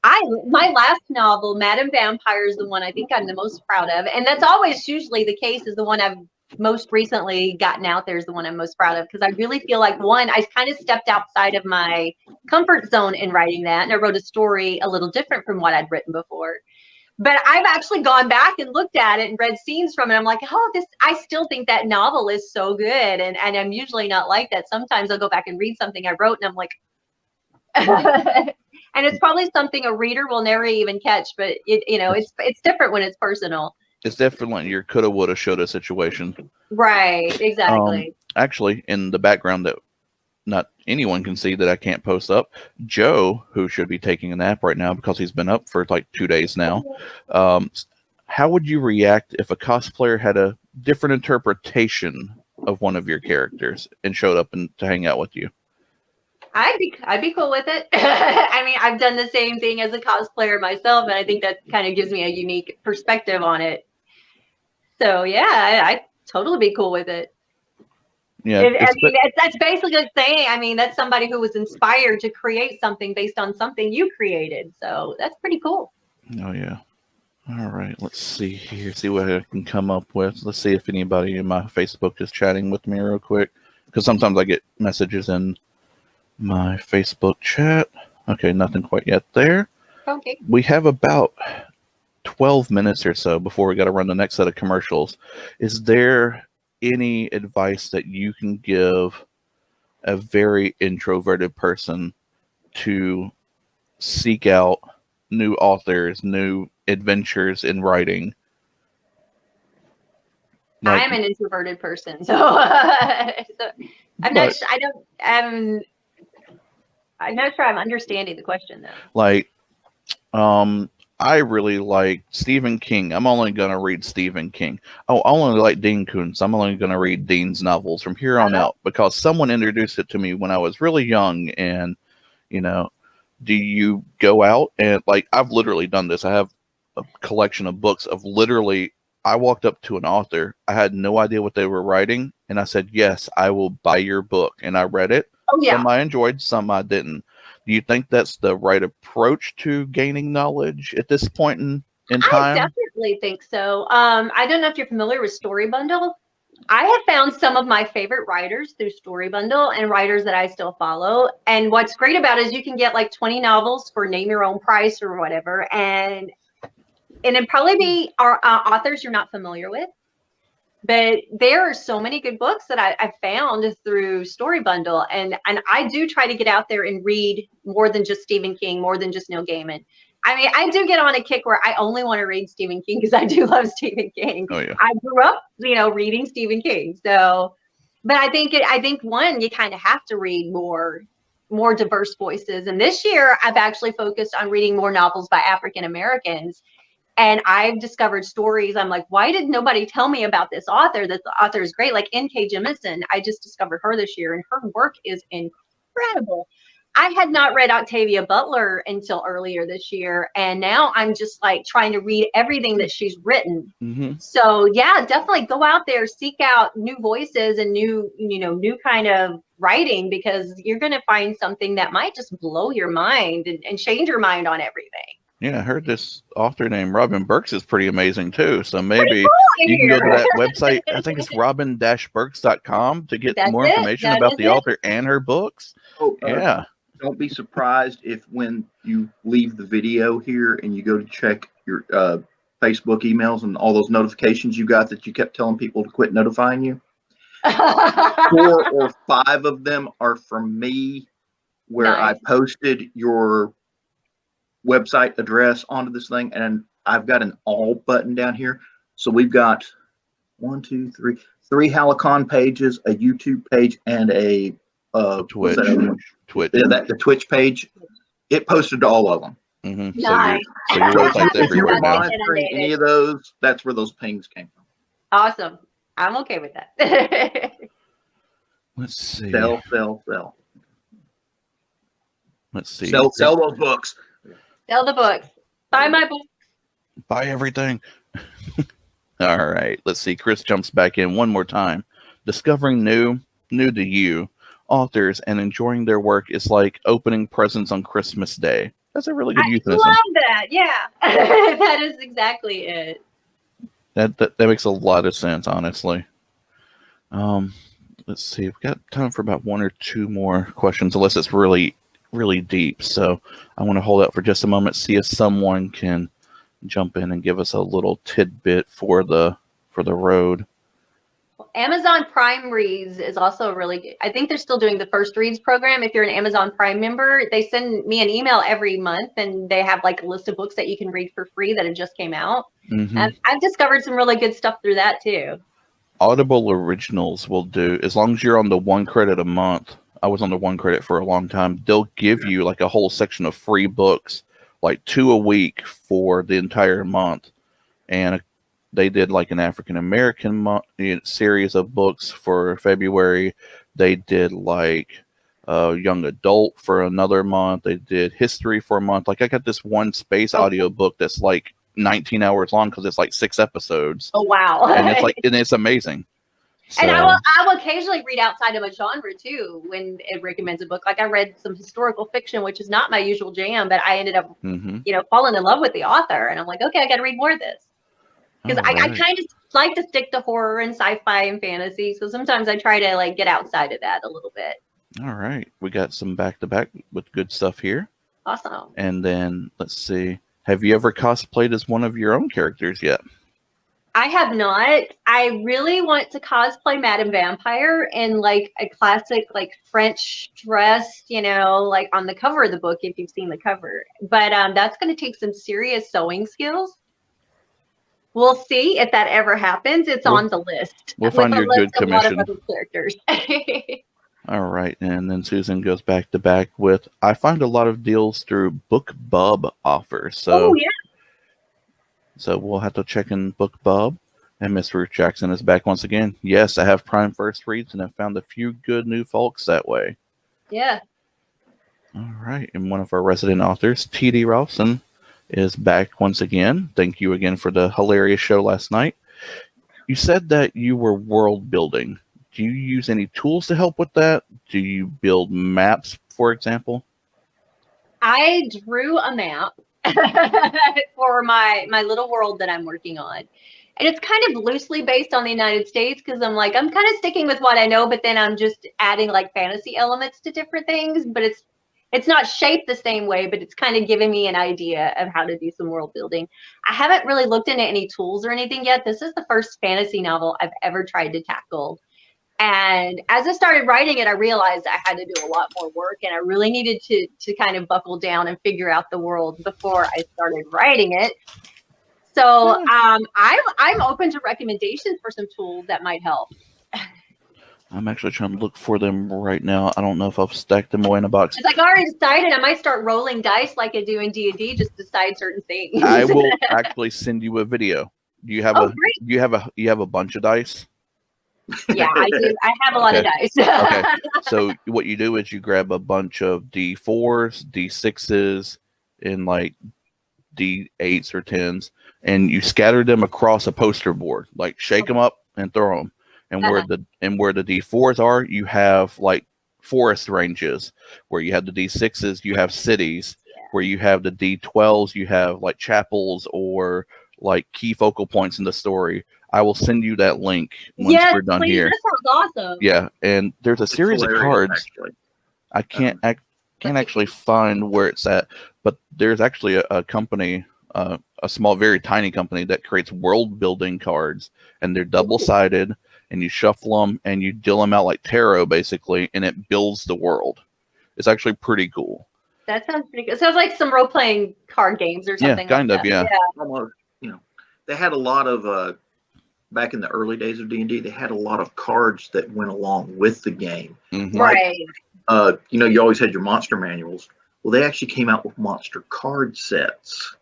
my last novel, Madam Vampire, is the one I think I'm the most proud of. And that's always usually the case, is the one I've most recently gotten out there is the one I'm most proud of, because I really feel like, one, I kind of stepped outside of my comfort zone in writing that. And I wrote a story a little different from what I'd written before. But I've actually gone back and looked at it and read scenes from it. I'm like, I still think that novel is so good. And I'm usually not like that. Sometimes I'll go back and read something I wrote, and I'm like, and it's probably something a reader will never even catch. But it's different when it's personal. It's definitely your coulda, woulda, shoulda situation. Right. Exactly. Actually, in the background that not anyone can see that I can't post up, Joe, who should be taking a nap right now because he's been up for like 2 days now. How would you react if a cosplayer had a different interpretation of one of your characters and showed up to hang out with you? I'd be cool with it. I mean, I've done the same thing as a cosplayer myself, and I think that kind of gives me a unique perspective on it. So yeah, I'd totally be cool with it. Yeah, That's basically saying, I mean, that's somebody who was inspired to create something based on something you created. So that's pretty cool. oh yeah. All right, let's see here. See what I can come up with. Let's see if anybody in my Facebook is chatting with me real quick, because sometimes I get messages in my Facebook chat. Okay, nothing quite yet there. Okay. We have about 12 minutes or so before we got to run the next set of commercials. Is there any advice that you can give a very introverted person to seek out new authors, new adventures in writing? I'm an introverted person, so, I'm not sure I'm understanding the question though. Like, I really like Stephen King. I'm only going to read Stephen King. Oh, I only like Dean Koontz. I'm only going to read Dean's novels from here on out because someone introduced it to me when I was really young. And, you know, do you go out and, like, I've literally done this. I have a collection of books of literally, I walked up to an author. I had no idea what they were writing. And I said, yes, I will buy your book. And I read it. Oh, yeah. Some I enjoyed, some I didn't. Do you think that's the right approach to gaining knowledge at this point in time? I definitely think so. I don't know if you're familiar with Story Bundle. I have found some of my favorite writers through Story Bundle and writers that I still follow. And what's great about it is you can get like 20 novels for name your own price or whatever. And it'd probably be our authors you're not familiar with. But there are so many good books that I've found through Story Bundle. And I do try to get out there and read more than just Stephen King, more than just Neil Gaiman. I mean, I do get on a kick where I only want to read Stephen King because I do love Stephen King. Oh, yeah. I grew up, reading Stephen King. So, but I think one, you kind of have to read more diverse voices. And this year I've actually focused on reading more novels by African Americans. And I've discovered stories. I'm like, why did nobody tell me about this author? This author is great. Like N.K. Jemisin, I just discovered her this year, and her work is incredible. I had not read Octavia Butler until earlier this year, and now I'm just like trying to read everything that she's written. Mm-hmm. So yeah, definitely go out there, seek out new voices and new kind of writing, because you're going to find something that might just blow your mind and change your mind on everything. Yeah, I heard this author named Robin Burks is pretty amazing too. So maybe cool you can go to that website. I think it's robin-burks.com to get more information about the author and her books. Yeah. Don't be surprised if when you leave the video here and you go to check your Facebook emails and all those notifications you got that you kept telling people to quit notifying you. 4 or 5 of them are from me, where Nice. I posted your website address onto this thing, and I've got an all button down here. So we've got 3 HallowCon pages, a YouTube page, and a Twitch. The Twitch page. It posted to all of them. Mm-hmm. Nice. So your website's If you were everywhere now. monitoring any of those, that's where those pings came from. Awesome. I'm okay with that. Let's see. Sell. Let's see. Sell those books. Sell the books. Buy my book. Buy everything. All right. Let's see. Chris jumps back in one more time. Discovering new to you authors and enjoying their work is like opening presents on Christmas Day. That's a really good euphemism. I love that. Yeah. That is exactly it. That makes a lot of sense, honestly. Let's see. We've got time for about 1 or 2 more questions, unless it's really, really deep. So I want to hold out for just a moment, see if someone can jump in and give us a little tidbit for the road. Amazon Prime Reads is also really good. I think they're still doing the First Reads program. If you're an Amazon Prime member, they send me an email every month, and they have like a list of books that you can read for free that have just came out. Mm-hmm. I've discovered some really good stuff through that too. Audible Originals will do, as long as you're on the 1 credit a month. I was on the 1 credit for a long time. They'll give you like a whole section of free books, like 2 a week for the entire month. And they did like an African American series of books for February. They did like young adult for another month. They did history for a month. Like I got this one space audio book that's like 19 hours long because it's like 6 episodes. Oh wow! And it's like, and it's amazing. And So, I will occasionally read outside of a genre too when it recommends a book. Like I read some historical fiction, which is not my usual jam, but I ended up, mhm. falling in love with the author. And I'm like, okay, I got to read more of this. Because All I right. kind of like to stick to horror and sci-fi and fantasy. So sometimes I try to like get outside of that a little bit. All right. We got some back to back with good stuff here. Awesome. And then let's see. Have you ever cosplayed as one of your own characters yet? I have not. I really want to cosplay Madame Vampire in like a classic like French dress, like on the cover of the book if you've seen the cover. But that's going to take some serious sewing skills. We'll see if that ever happens. It's on the list. We'll with find a your list good of a lot of commission. other characters. All right. And then Susan goes back to back with, I find a lot of deals through BookBub offers. So, Oh yeah. so we'll have to check in BookBub. And Miss Ruth Jackson is back once again. Yes, I have Prime First Reads and have found a few good new folks that way. Yeah. All right. And one of our resident authors, T.D. Ralston, is back once again. Thank you again for the hilarious show last night. You said that you were world building. Do you use any tools to help with that? Do you build maps, for example? I drew a map for my little world that I'm working on. And it's kind of loosely based on the United States because I'm kind of sticking with what I know, but then I'm just adding like fantasy elements to different things. But it's not shaped the same way, but it's kind of giving me an idea of how to do some world building. I haven't really looked into any tools or anything yet. This is the first fantasy novel I've ever tried to tackle. And as I started writing it, I realized I had to do a lot more work and I really needed to kind of buckle down and figure out the world before I started writing it. So I'm open to recommendations for some tools that might help. I'm actually trying to look for them right now. I don't know if I've stacked them away in a box. It's like I already decided I might start rolling dice like I do in D&D, just decide certain things. I will actually send you a video. Do you have great. you have a bunch of dice? Yeah, I do. I have a lot of dice. Okay. So what you do is you grab a bunch of D4s, D6s, and like D8s or 10s, and you scatter them across a poster board. Like shake them up and throw them. And where the D4s are, you have like forest ranges. Where you have the D6s, you have cities. Yeah. Where you have the D12s, you have like chapels or like key focal points in the story. I will send you that link once we're done here. That sounds awesome. Yeah, and there's a series of cards. Actually. I can't actually find where it's at, but there's actually a company, a small, very tiny company that creates world building cards, and they're double sided, and you shuffle them and you deal them out like tarot, basically, and it builds the world. It's actually pretty cool. That sounds pretty good. It sounds like some role playing card games or something. Yeah, kind of. Yeah. Almost. They had a lot of back in the early days of D&D. They had a lot of cards that went along with the game. Mm-hmm. Right. You always had your monster manuals. Well, they actually came out with monster card sets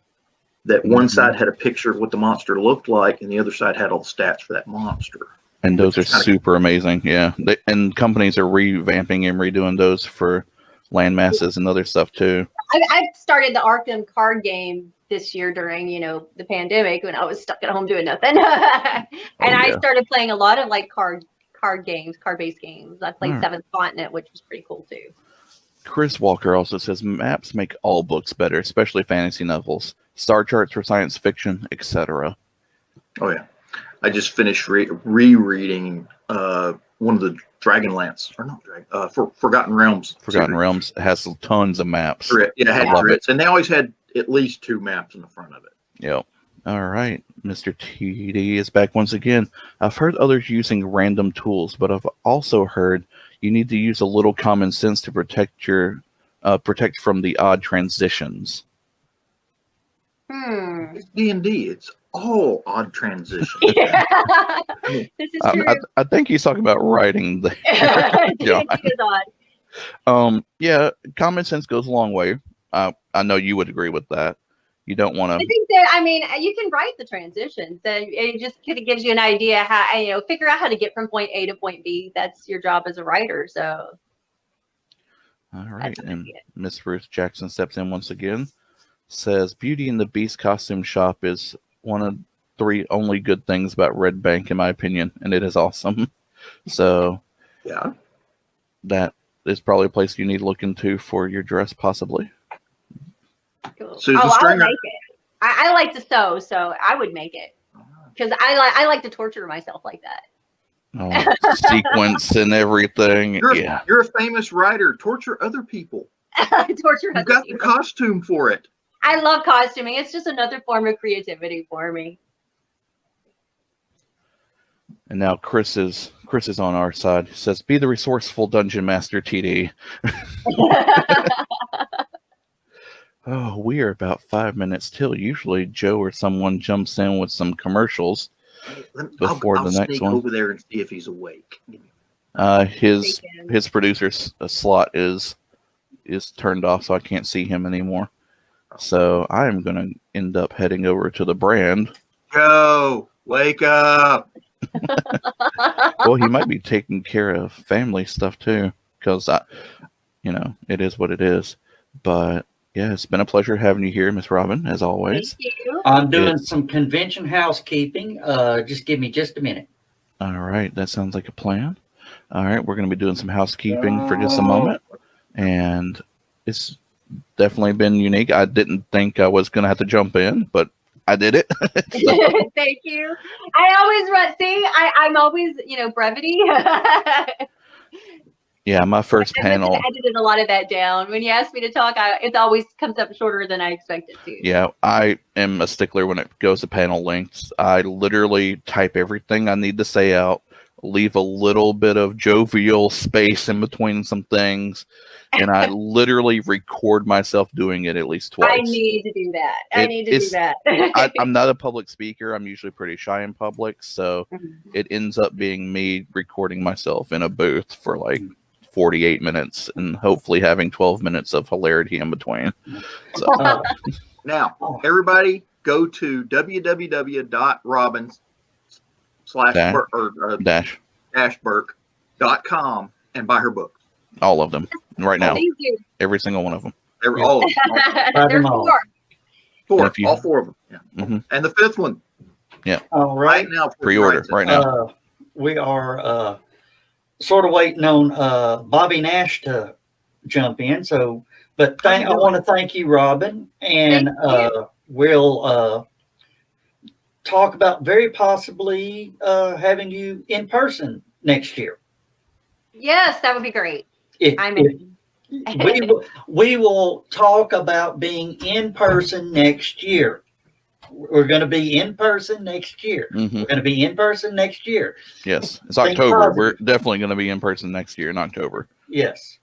that one side had a picture of what the monster looked like and the other side had all the stats for that monster. And those are super amazing. Yeah. And companies are revamping and redoing those for land masses and other stuff too. I started the Arkham card game this year during, the pandemic when I was stuck at home doing nothing. I started playing a lot of like card-based games. I played Seventh Continent, which was pretty cool too. Chris Walker also says maps make all books better, especially fantasy novels, star charts for science fiction, etc. Oh yeah, I just finished rereading one of the Dragonlance, or not Forgotten Realms. Forgotten Realms has tons of maps. Yeah, it had grids, and they always had at least 2 maps in the front of it. Yep. All right, Mr. TD is back once again. I've heard others using random tools, but I've also heard you need to use a little common sense to protect from the odd transitions. It's D&D. It's all odd transitions. Yeah. This is true. I think he's talking about writing there. Yeah, common sense goes a long way. I know you would agree with that. You don't want to. I think that, you can write the transitions. It just kind of gives you an idea how, figure out how to get from point A to point B. That's your job as a writer. So. All right. And Miss Ruth Jackson steps in once again. Says, Beauty and the Beast costume shop is one of 3 only good things about Red Bank, in my opinion. And it is awesome. So Yeah. that is probably a place you need to look into for your dress, possibly. Cool. Susan I would Stringer. make it. I like to sew, so I would make it because I like to torture myself like that. Oh, sequence and everything. You're a famous writer. Torture other people. Torture You've other got the people. costume for it. I love costuming. It's just another form of creativity for me. And now Chris is on our side. He says, "Be the resourceful dungeon master, TD." Oh, we are about 5 minutes till. Usually Joe or someone jumps in with some commercials before the next sneak one. over there and see if he's awake. His producer's slot is turned off, so I can't see him anymore. So I am going to end up heading over to the brand. Joe, wake up! Well, he might be taking care of family stuff too, because it is what it is. But yeah, it's been a pleasure having you here, Miss Robin, as always. Thank you. I'm doing some convention housekeeping. Just give me just a minute. All right, that sounds like a plan. All right, we're going to be doing some housekeeping for just a moment, and it's definitely been unique. I didn't think I was going to have to jump in, but I did it. Thank you. I always run. See, I'm always, brevity. Yeah, my first panel. I edited a lot of that down. When you ask me to talk, it always comes up shorter than I expected to. Yeah, I am a stickler when it goes to panel lengths. I literally type everything I need to say out, leave a little bit of jovial space in between some things, and I literally record myself doing it at least twice. I need to do that. I'm not a public speaker. I'm usually pretty shy in public, so it ends up being me recording myself in a booth for like 48 minutes and hopefully having 12 minutes of hilarity in between. So. Now, everybody go to www.robins/burke.com and buy her books. All of them right now. Thank you. Every single one of them. All of them. There's four. All four of them. Yeah. Mm-hmm. And the fifth one. Yeah. All right. Now. Pre-order right now. We are sort of waiting on Bobby Nash to jump in. So, but I want to thank you, Robin, and we'll talk about very possibly having you in person next year. Yes, that would be great. We will talk about being in person next year. We're going to be in person next year. Mm-hmm. We're going to be in person next year. Yes, it's October. We're definitely going to be in person next year in October. Yes.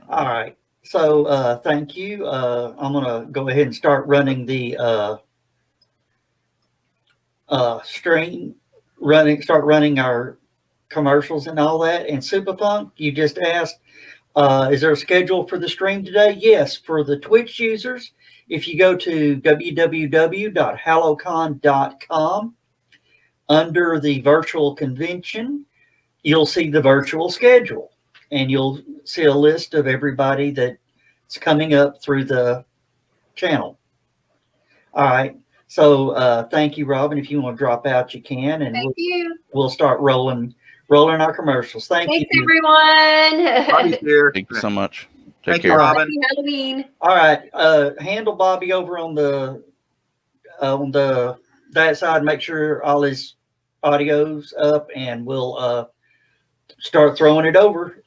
All right. So thank you. I'm going to go ahead and start running the stream. Start running our commercials and all that. And Superfunk, you just asked, is there a schedule for the stream today? Yes, for the Twitch users. If you go to www.hallowcon.com, under the virtual convention, you'll see the virtual schedule, and you'll see a list of everybody that's coming up through the channel. All right. So thank you, Robin. If you want to drop out, you can, and we'll start rolling our commercials. Thanks, everyone. Bobby's here. Thank you so much. Thank you, Robin. Happy Halloween. All right. Handle Bobby over on that side. Make sure all his audio's up, and we'll start throwing it over.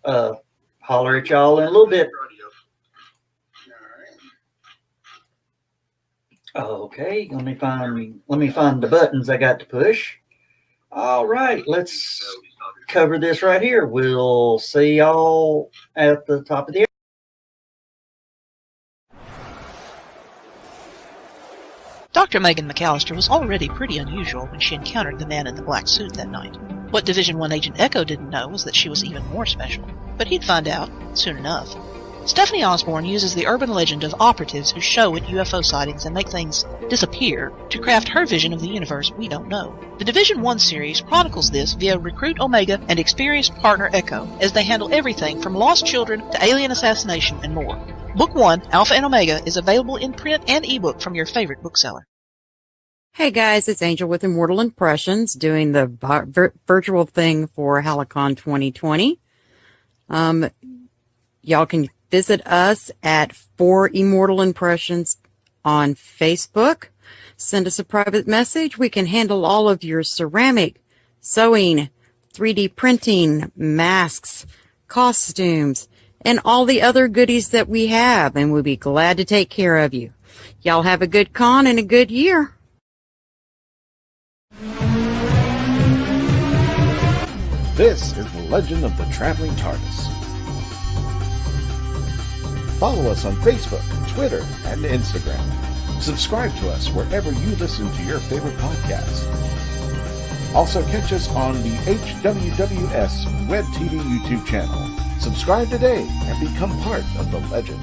Holler at y'all in a little bit. Okay, let me find the buttons I got to push. All right, let's cover this right here. We'll see y'all at the top of the Dr. Megan McAllister was already pretty unusual when she encountered the man in the black suit that night. What Division I Agent Echo didn't know was that she was even more special. But he'd find out, soon enough. Stephanie Osborne uses the urban legend of operatives who show at UFO sightings and make things disappear to craft her vision of the universe we don't know. The Division I series chronicles this via Recruit Omega and experienced partner Echo as they handle everything from lost children to alien assassination and more. Book 1, Alpha and Omega, is available in print and ebook from your favorite bookseller. Hey guys, it's Angel with Immortal Impressions doing the virtual thing for HallowCon 2020. Y'all can visit us at For Immortal Impressions on Facebook. Send us a private message. We can handle all of your ceramic, sewing, 3D printing, masks, costumes, and all the other goodies that we have, and we'll be glad to take care of you. Y'all have a good con and a good year. This is the Legend of the Traveling TARDIS. Follow us on Facebook, Twitter, and Instagram. Subscribe to us wherever you listen to your favorite podcasts. Also catch us on the HWWS Web TV YouTube channel. Subscribe today and become part of the legend.